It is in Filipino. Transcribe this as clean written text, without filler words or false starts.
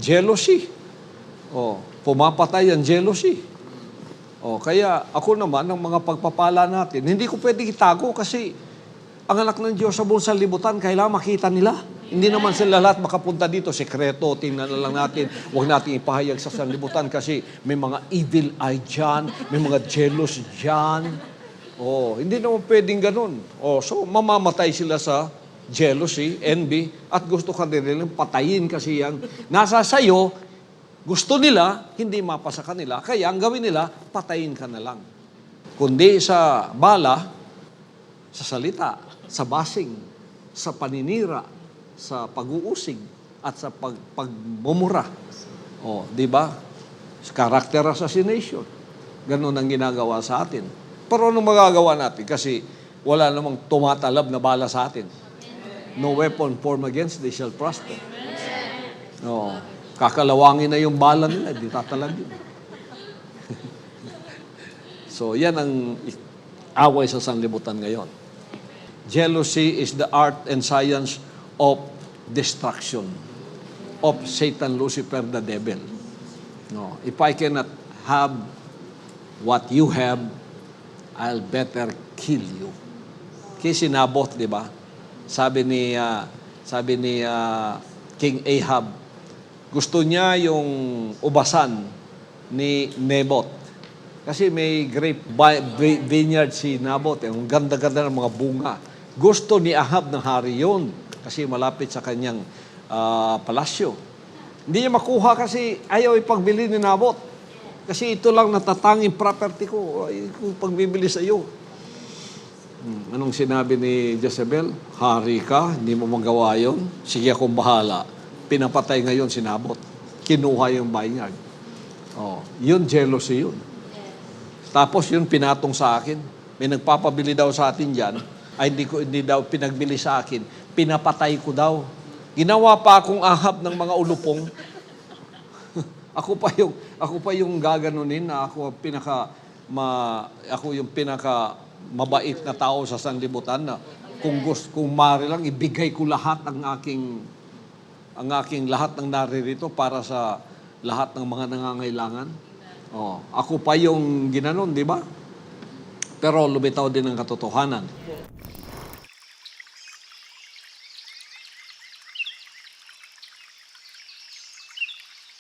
jealousy. Pumapatay ang jealousy. Kaya ako naman, ang mga pagpapala natin, hindi ko pwede itago kasi ang anak ng Diyos sa buong sanlibutan, kailangan makita nila. Hindi naman sila lahat makapunta dito, sekreto, tingnan na lang natin, huwag natin ipahayag sa sanlibutan kasi may mga evil eye dyan, may mga jealous dyan. Hindi naman pwedeng ganun. So mamamatay sila sa jealousy, envy, at gusto ka din nilang patayin kasi yan. Nasa sayo, gusto nila, hindi mapasa kanila, kaya ang gawin nila, patayin ka na lang. Kundi sa bala, sa salita, sa basing, sa paninira, sa pag-uusig, at sa pagmumura. Di ba? Character assassination. Ganun ang ginagawa sa atin. Pero anong magagawa natin? Kasi wala namang tumatalab na bala sa atin. No weapon formed against thee shall prosper. Kakalawangin na yung bala nila, di tatalag yun. So, yan ang away sa sanlibutan ngayon. Jealousy is the art and science of destruction of Satan, Lucifer, the devil. If I cannot have what you have, I'll better kill you. Kasi sinabot, di ba? Sabi ni King Ahab, gusto niya yung ubasan ni Nebot. Kasi may grape vineyard si Nabot. Ang ganda-ganda ng mga bunga. Gusto ni Ahab ng hari yun. Kasi malapit sa kanyang palasyo. Hindi niya makuha kasi ayaw ipagbili ni Nabot. Kasi ito lang natatanging property ko. Ay, kung pagbibili sa iyo. Anong sinabi ni Jezebel? Hari ka, hindi mo magawa yun. Sige akong bahala. Pinapatay ngayon si Nabot. Kinuha yung vineyard. Yun, jealousy yun. Tapos yun, pinatong sa akin. May nagpapabili daw sa atin dyan. Ay, hindi daw pinagbili sa akin. Pinapatay ko daw. Ginawa pa akong Ahab ng mga ulupong. Ako pa yung gaganunin na ako yung pinaka mabait na tao sa sanlibutan na kung mari lang ibigay ko lahat ang aking lahat ng naririto para sa lahat ng mga nangangailangan. Ako pa yung ginanon, di ba? Pero lumitaw din ang katotohanan.